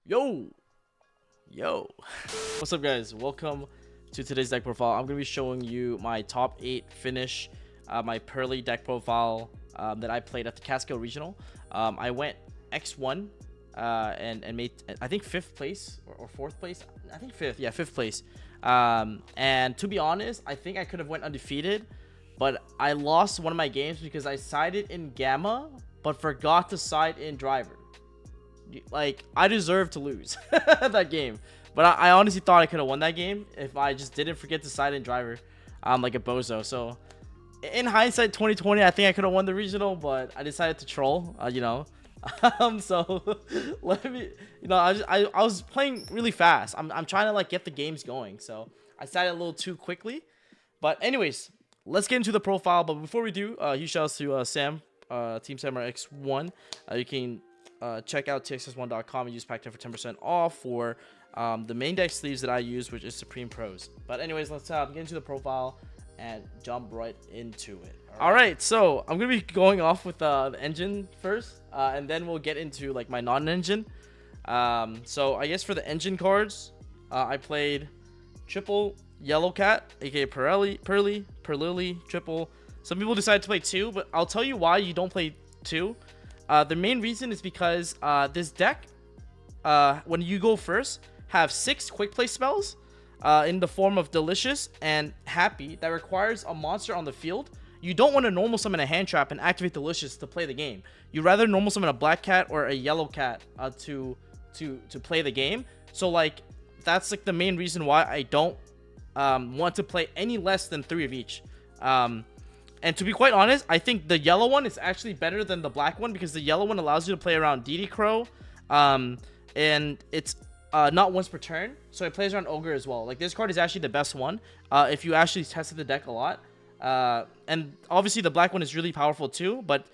Yo, what's up, guys? Welcome to today's deck profile. I'm gonna be showing you my top 8 finish, my Purrely deck profile that I played at the Casco Regional. I went X1 and made, I think, 5th place or 4th place. I think 5th, yeah, 5th place. And to be honest, I think I could have went undefeated, but I lost one of my games because I sided in Gamma but forgot to side in Driver. Like, I deserve to lose that game, but I honestly thought I could have won that game if I just didn't forget to side in Driver, like a bozo. So in hindsight, 2020, I think I could have won the regional, but I decided to troll, so let me, I was playing really fast. I'm trying to like get the games going, so I sided a little too quickly. But anyways, let's get into the profile. But before we do, huge shout outs to Sam, Team Samurai X1. You can check out txs1.com and use pack 10 for 10% off for the main deck sleeves that I use, which is Supreme Pros. But anyways, let's get into the profile and jump right into it. All right, so I'm gonna be going off with the engine first, and then we'll get into like my non-engine. So I guess for the engine cards, I played triple Yellow Cat, aka Purrely, triple. Some people decided to play 2, but I'll tell you why you don't play 2. The main reason is because this deck, when you go first, have 6 quick play spells in the form of Delicious and Happy that requires a monster on the field. You don't want to normal summon a hand trap and activate Delicious to play the game. You rather normal summon a black cat or a yellow cat to play the game. So like that's like the main reason why I don't want to play any less than 3 of each. And to be quite honest, I think the yellow one is actually better than the black one because the yellow one allows you to play around DD Crow, and it's not once per turn, so it plays around Ogre as well. Like, this card is actually the best one if you actually tested the deck a lot. And obviously the black one is really powerful too, but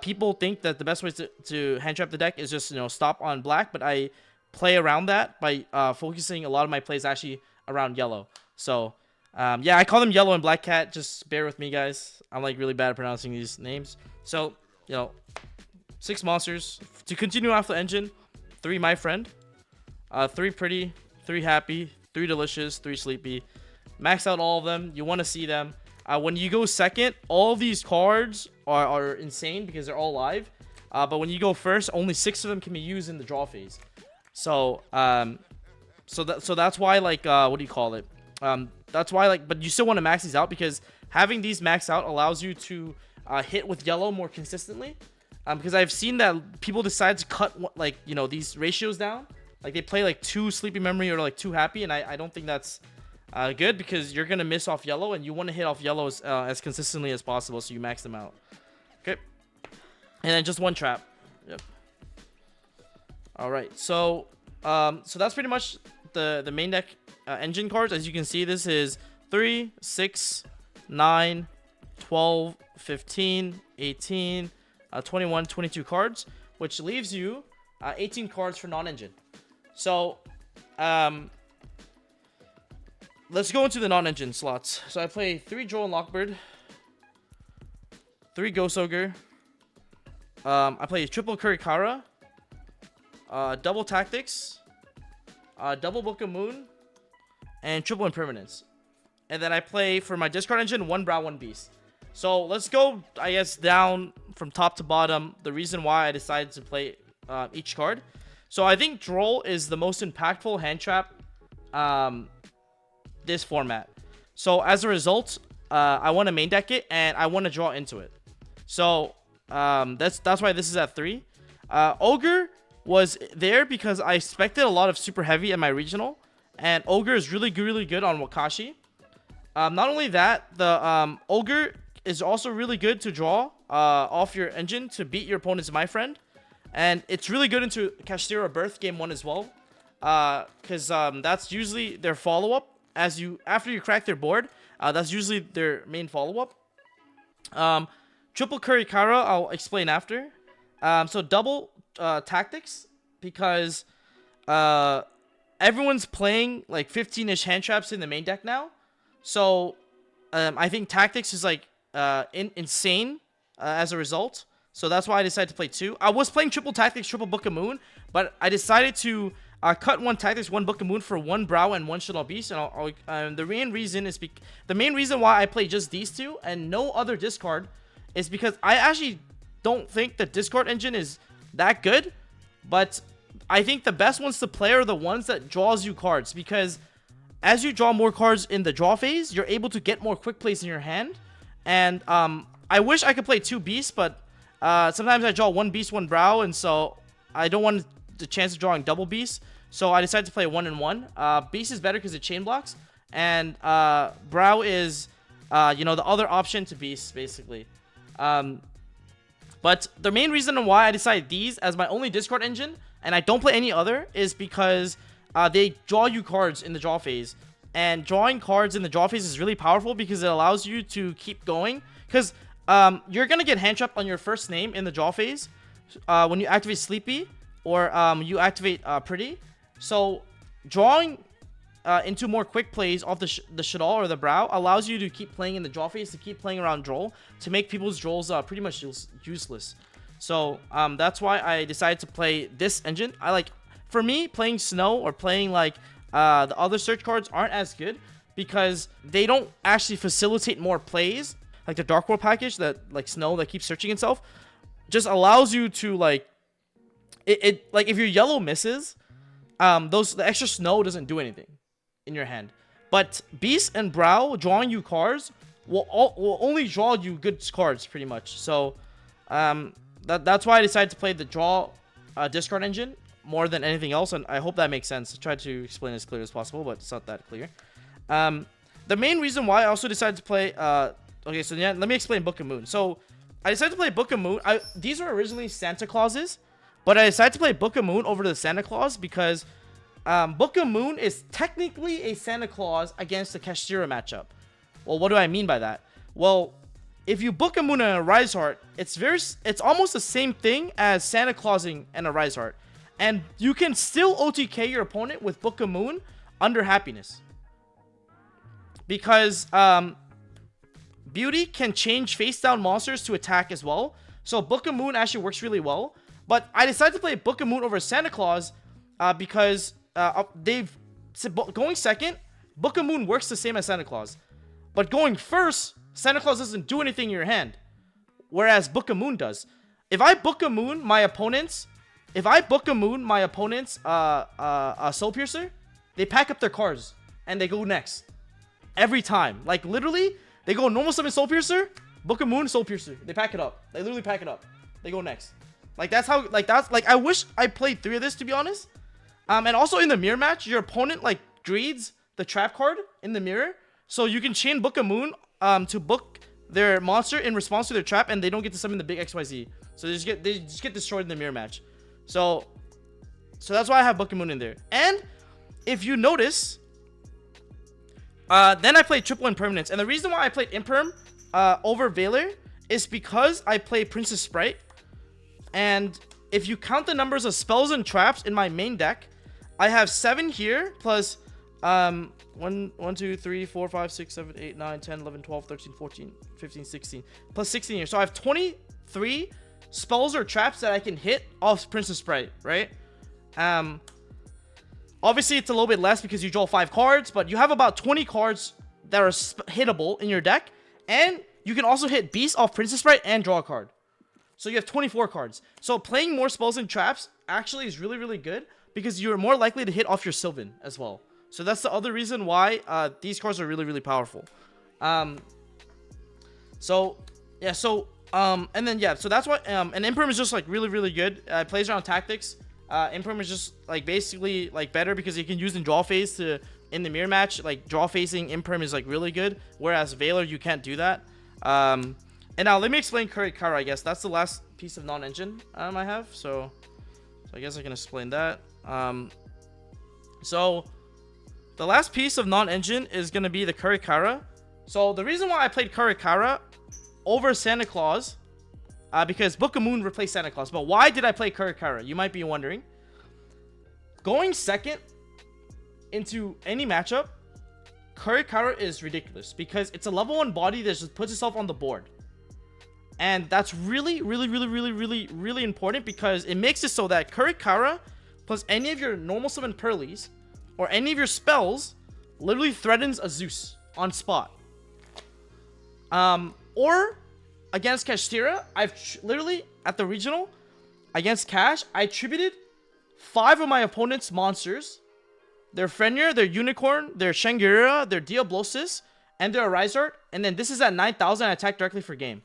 people think that the best way to hand trap the deck is just, stop on black, but I play around that by focusing a lot of my plays actually around yellow. So yeah, I call them Yellow and Black Cat. Just bear with me, guys. I'm like really bad at pronouncing these names. So, 6 monsters to continue off the engine. 3 My Friend, 3 Pretty, 3 Happy, 3 Delicious, 3 Sleepy. Max out all of them. You want to see them. When you go second, all these cards are insane because they're all live. But when you go first, only 6 of them can be used in the draw phase. So so that's why, like, what do you call it? That's why, like, but you still want to max these out because having these max out allows you to hit with yellow more consistently. Because I've seen that people decide to cut, like, these ratios down. Like, they play like 2 Sleepy Memory or like 2 Happy, and I don't think that's good because you're gonna miss off yellow, and you want to hit off yellow as consistently as possible, so you max them out. Okay, and then just 1 trap. Yep. All right, so so that's pretty much the main deck engine cards. As you can see, this is 3, 6, 9, 12, 15, 18, 21, 22 cards, which leaves you 18 cards for non-engine. So let's go into the non-engine slots. So I play 3 Droll and Lockbird, 3 Ghost Ogre, I play triple Kurikara, double Tactics, double Book of Moon, and triple Impermanence. And then I play for my discard engine 1 Brow, 1 Beast. So let's go, I guess, down from top to bottom, the reason why I decided to play each card. So I think Droll is the most impactful hand trap this format. So as a result, I want to main deck it and I want to draw into it. So that's why this is at 3. Ogre was there because I expected a lot of super heavy in my regional, and Ogre is really good on Wakashi. Not only that, the Ogre is also really good to draw off your engine to beat your opponent's My Friend, and it's really good into Kashtira Birth game 1 as well, because that's usually their follow-up. After you crack their board, that's usually their main follow-up. Triple Kurikara I'll explain after. So double Tactics, because everyone's playing like 15-ish hand traps in the main deck now. So I think Tactics is like insane as a result. So that's why I decided to play 2. I was playing triple Tactics, triple Book of Moon, but I decided to cut 1 tactics, 1 Book of Moon for 1 Brow and 1 Shaddoll Beast. And the main reason is the main reason why I play just these 2 and no other discard is because I actually don't think the discard engine is that good, but I think the best ones to play are the ones that draws you cards, because as you draw more cards in the draw phase, you're able to get more quick plays in your hand. And I wish I could play 2 beasts, but sometimes I draw 1 beast, 1 brow, and so I don't want the chance of drawing double beasts. So I decided to play 1 and 1. Beast is better because it chain blocks, and brow is you know, the other option to beast basically. But the main reason why I decided these as my only discard engine and I don't play any other is because they draw you cards in the draw phase. And drawing cards in the draw phase is really powerful because it allows you to keep going. Because you're going to get hand trapped on your first name in the draw phase when you activate Sleepy or you activate Pretty. So drawing into more quick plays off the Shaddoll or the Brow allows you to keep playing in the draw phase, to keep playing around Droll, to make people's Drolls pretty much useless. So that's why I decided to play this engine. For me, playing Snow or playing like the other search cards aren't as good because they don't actually facilitate more plays. Like the Dark World package that like Snow that keeps searching itself just allows you to like like if your yellow misses, the extra Snow doesn't do anything in your hand. But Beast and Brow drawing you cards will only draw you good cards pretty much. So that's why I decided to play the draw discard engine more than anything else, and I hope that makes sense. I tried to explain as clear as possible, but it's not that clear. The main reason why I also decided to play okay, so yeah, let me explain Book of Moon. So I decided to play Book of Moon. These were originally Santa Clauses, but I decided to play Book of Moon over the Santa Claus because Book of Moon is technically a Santa Claus against the Kashtira matchup. Well, what do I mean by that? Well, if you Book of Moon and a Rise Heart, it's almost the same thing as Santa Clausing and a Rise Heart. And you can still OTK your opponent with Book of Moon under Happiness. Because Beauty can change face down monsters to attack as well. So Book of Moon actually works really well. But I decided to play Book of Moon over Santa Claus because going second, Book of Moon works the same as Santa Claus. But going first, Santa Claus doesn't do anything in your hand, whereas Book of Moon does. If I Book of Moon my opponent's Soul Piercer, they pack up their cards and they go next every time. Like literally, they go normal summon Soul Piercer, Book of Moon, Soul Piercer. They pack it up. They literally pack it up. They go next. I wish I played 3 of this, to be honest. And also in the mirror match, your opponent like greeds the trap card in the mirror, so you can chain Book of Moon to book their monster in response to their trap, and they don't get to summon the big XYZ. So they just get destroyed in the mirror match. So that's why I have Book of Moon in there. And if you notice, then I played triple Impermanence, and the reason why I played Imperm over Valor is because I play Princess Sprite. And if you count the numbers of spells and traps in my main deck, I have 7 here plus 1, 2, 3, 4, 5, 6, 7, 8, 9, 10, 11, 12, 13, 14, 15, 16 plus 16 here. So I have 23 spells or traps that I can hit off Princess Sprite, right? Obviously it's a little bit less because you draw 5 cards, but you have about 20 cards that are hittable in your deck, and you can also hit Beast off Princess Sprite and draw a card. So you have 24 cards. So playing more spells and traps actually is really, really good because you're more likely to hit off your Sylvan as well. So that's the other reason why these cards are really, really powerful. And that's why and Imperm is just like really, really good. Plays around tactics. Imperm is just like basically like better because you can use in draw phase in the mirror match. Like draw phasing Imperm is like really good, whereas Valor you can't do that. And now let me explain Kurikara. I guess that's the last piece of non-engine I have. So I guess I can explain that. So the last piece of non-engine is gonna be the Kurikara. So the reason why I played Kurikara over Santa Claus, because Book of Moon replaced Santa Claus. But why did I play Kurikara? You might be wondering. Going second into any matchup, Kurikara is ridiculous because it's a level 1 body that just puts itself on the board. And that's really, really, really, really, really, really important because it makes it so that Kurikara plus any of your normal summon Purrelys or any of your spells literally threatens a Zeus on spot. Or against Kashtira, I've literally at the regional against Cash, I attributed 5 of my opponent's monsters, their Fenrir, their Unicorn, their Shangri-La, their Diablosis, and their Arisart, and then this is at 9,000. I attack directly for game.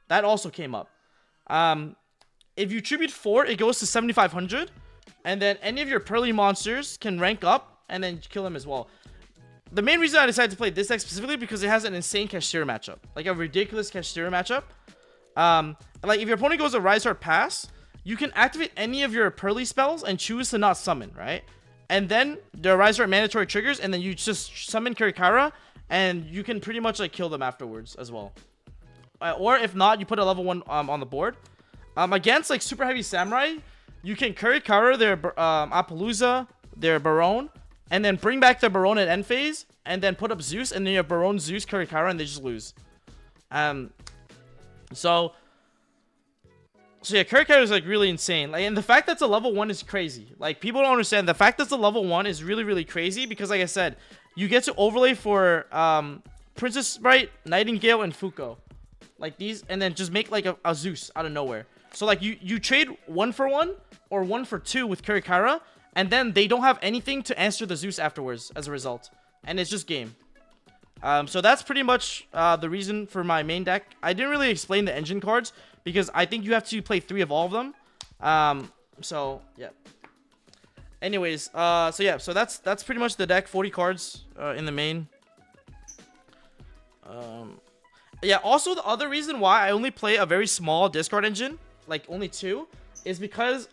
That also came up. If you tribute 4, it goes to 7,500, and then any of your Purrely monsters can rank up and then kill him as well. The main reason I decided to play this deck specifically because it has an insane Kashtira matchup, like a ridiculous Kashtira matchup. Like if your opponent goes a Arisart pass, you can activate any of your Purrely spells and choose to not summon, right? And then the Arisart mandatory triggers, and then you just summon Kirikara, and you can pretty much like kill them afterwards as well. Or if not, you put a level 1 on the board. Against like super heavy samurai, you can Kirikara their Appaloosa, their Baron, and then bring back their Baron at end phase, and then put up Zeus, and then you have Baron, Zeus, Kirikara, and they just lose. So yeah, Kirikara is like really insane. Like, and the fact that it's a level 1 is crazy. Like, people don't understand the fact that it's a level 1 is really, really crazy because, like I said, you get to overlay for Princess Sprite, Nightingale, and Fuko. Like these, and then just make like a Zeus out of nowhere. So like you trade 1 for 1 or 1 for 2 with Kirikara, and then they don't have anything to answer the Zeus afterwards as a result, and it's just game. So that's pretty much the reason for my main deck. I didn't really explain the engine cards because I think you have to play 3 of all of them. So yeah. Anyways, so yeah, so that's pretty much the deck. 40 cards in the main. Yeah, also the other reason why I only play a very small discard engine, like only 2, is because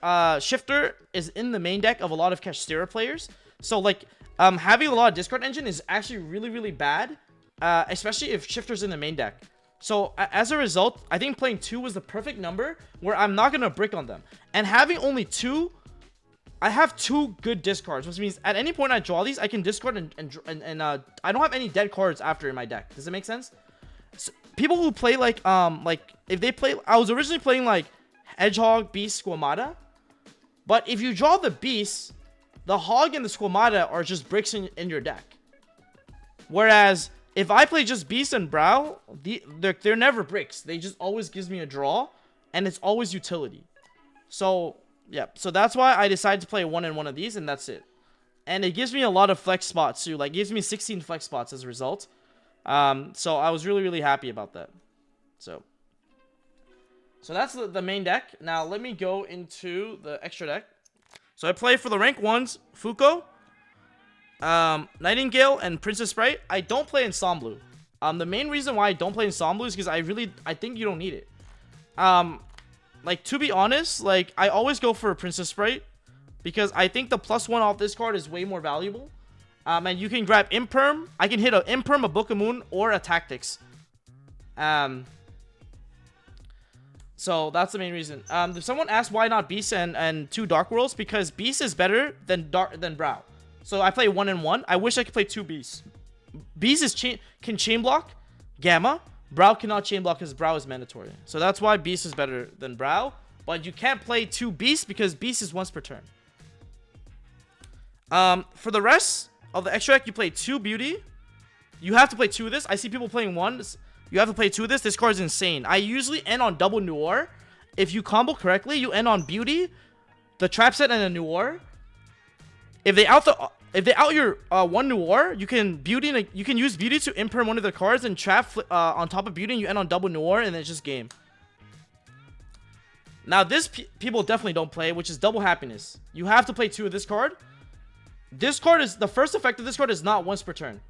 Shifter is in the main deck of a lot of Kashtira players. So like having a lot of discard engine is actually really, really bad, especially if Shifter's in the main deck. So as a result, I think playing 2 was the perfect number where I'm not going to brick on them. And having only 2, I have 2 good discards, which means at any point I draw these, I can discard and I don't have any dead cards after in my deck. Does it make sense? So, people who play like if they play, I was originally playing like Hedgehog, Beast, Squamata, but if you draw the Beast, the Hog and the Squamata are just bricks in your deck. Whereas if I play just Beast and Brow, they're never bricks. They just always gives me a draw, and it's always utility. So yeah, so that's why I decided to play 1 in 1 of these, and that's it. And it gives me a lot of flex spots too. Like, it gives me 16 flex spots as a result. So I was really, really happy about that. So that's the main deck. Now let me go into the extra deck. So I play for the rank 1s, Fuko, Nightingale, and Princess Sprite. I don't play Ensemble. The main reason why I don't play Ensemble is because I think you don't need it. Like, to be honest, like, I always go for a Princess Sprite because I think the +1 off this card is way more valuable. And you can grab Imperm. I can hit an Imperm, a Book of Moon, or a Tactics. So that's the main reason. If someone asked why not Beast and 2 Dark Worlds, because Beast is better than Brow. So I play 1 in 1. I wish I could play 2 Beasts. Beast can chain block Gamma. Brow cannot chain block because Brow is mandatory. So that's why Beast is better than Brow. But you can't play 2 Beasts because Beast is once per turn. For the rest of the extra deck, you play 2 Beauty. You have to play 2 of this. I see people playing 1. You have to play 2 of this. This card is insane. I usually end on double Noir. If you combo correctly, you end on Beauty, the Trap Set, and a Noir. If they out your 1 Noir, you can use Beauty to imperm one of the cards and trap on top of Beauty, and you end on double Noir, and then it's just game. Now this people definitely don't play, which is Double Happiness. You have to play 2 of this card. This card is the first effect of this card is not once per turn.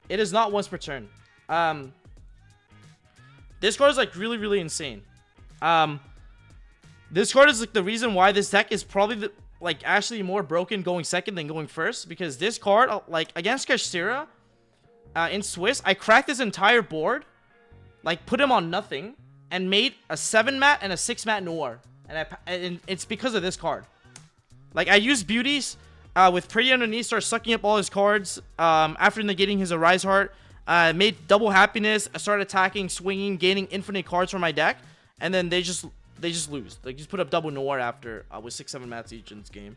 It is not once per turn. This card is like really, really insane. This card is like the reason why this deck is probably like actually more broken going second than going first, because this card, like against Kashtira in Swiss, I cracked this entire board, like put him on nothing, and made a 7 mat and a 6 mat Noir, and it's because of this card. Like, I used Beauties with Pretty underneath, start sucking up all his cards after negating his Arise Heart. Made Double Happiness, started attacking, swinging, gaining infinite cards from my deck, and then they just they just lose. They just put up double Noir after with 6-7 mats each in this game.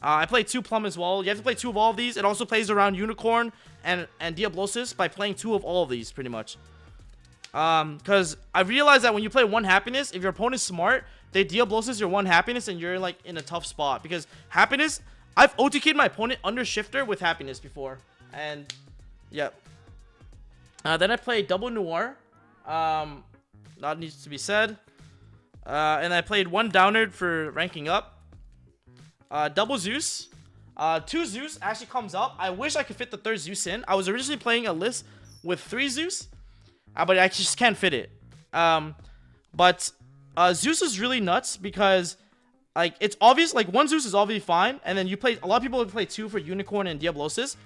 I played 2 Plum as well. You have to play 2 of all of these. It also plays around Unicorn and Diablosis by playing 2 of all of these, pretty much. Because I realized that when you play 1 Happiness, if your opponent's smart, they Diablosis your 1 Happiness, and you're like in a tough spot. Because Happiness, I've OTK'd my opponent under Shifter with Happiness before. And, yep. Then I played Double Noir. That needs to be said. And I played 1 Downerd for ranking up. Double Zeus. 2 Zeus actually comes up. I wish I could fit the 3rd Zeus in. I was originally playing a list with 3 Zeus, but I just can't fit it. But Zeus is really nuts because, like, it's obvious. Like, 1 Zeus is obviously fine, and then you play. A lot of people play 2 for Unicorn and Diablosis.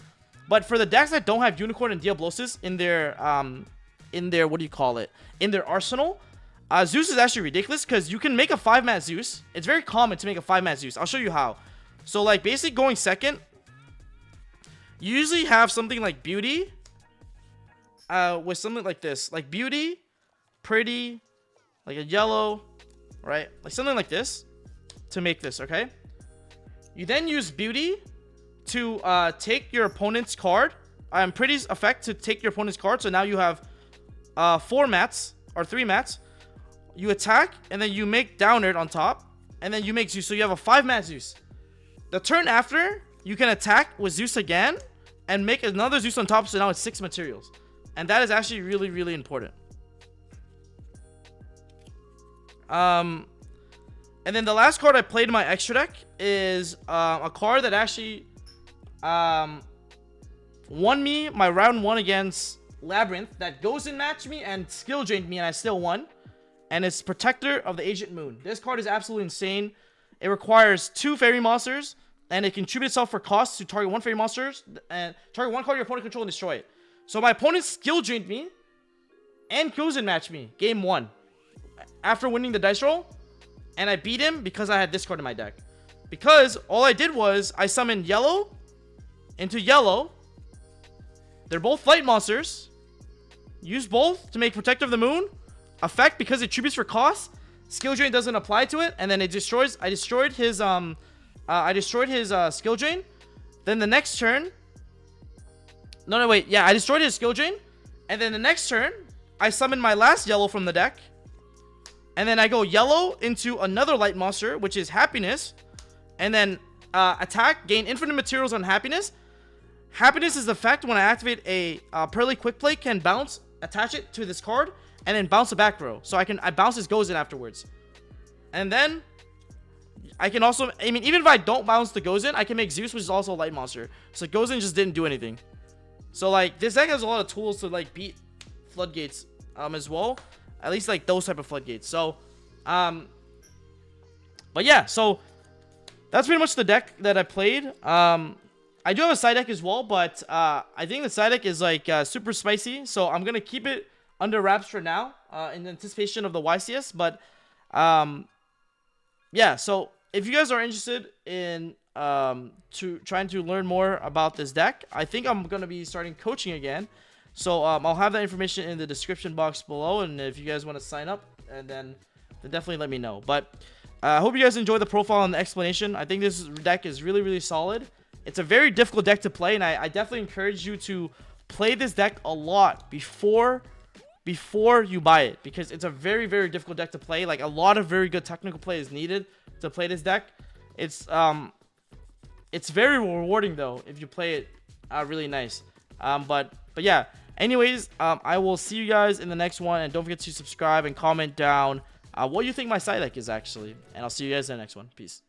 But for the decks that don't have Unicorn and Diablosis in their what do you call it? In their arsenal, Zeus is actually ridiculous because you can make a 5-mat Zeus. It's very common to make a 5-mat Zeus. I'll show you how. So, like, basically going second, you usually have something like Beauty with something like this. Like Beauty, Pretty, like a yellow, right? Like something like this to make this, okay? You then use Beauty to take your opponent's card. Pretty's effect to take your opponent's card. So now you have 4 mats or 3 mats. You attack, and then you make Downerd on top, and then you make Zeus. So you have a 5-mat Zeus. The turn after, you can attack with Zeus again, and make another Zeus on top, so now it's 6 materials. And that is actually really, really important. And then the last card I played in my extra deck is a card that actually won me my round 1 against Labyrinth, that goes in match me and skill drained me, and I still won. And it's Protector of the Ancient Moon. This card is absolutely insane. It requires 2 fairy monsters, and it contributes itself for costs to target 1 fairy monster and target 1 card your opponent control and destroy it. So my opponent skill drained me and goes in match me game 1 after winning the dice roll, and I beat him because I had this card in my deck. Because all I did was I summoned yellow into yellow. They're both flight monsters. Use both to make Protector of the Moon. Effect, because it tributes for cost, skill drain doesn't apply to it, and then it destroys. I destroyed his skill drain. Then the next turn, I destroyed his skill drain, and then the next turn I summon my last yellow from the deck, and then I go yellow into another light monster, which is Happiness, and then attack, gain infinite materials on Happiness. Happiness is the effect when I activate a Purrely Quick Play, can bounce, attach it to this card, and then bounce a back row. So I bounce his Gozen afterwards. And then I can also, even if I don't bounce the Gozen, I can make Zeus, which is also a light monster. So Gozen just didn't do anything. So like this deck has a lot of tools to like beat floodgates as well. At least like those type of floodgates. So but yeah, so that's pretty much the deck that I played. I do have a side deck as well, but I think the side deck is like super spicy. So I'm gonna keep it under wraps for now, in anticipation of the YCS. But yeah, so if you guys are interested in trying to learn more about this deck, I think I'm gonna be starting coaching again. So I'll have that information in the description box below, and if you guys want to sign up, and then definitely let me know. But I hope you guys enjoy the profile and the explanation. I think this deck is really, really solid. It's a very difficult deck to play, and I definitely encourage you to play this deck a lot before you buy it, because it's a very, very difficult deck to play. Like, a lot of very good technical play is needed to play this deck. It's very rewarding though if you play it really nice. But yeah, anyways, I will see you guys in the next one, and don't forget to subscribe and comment down what you think my side deck is actually, and I'll see you guys in the next one. Peace.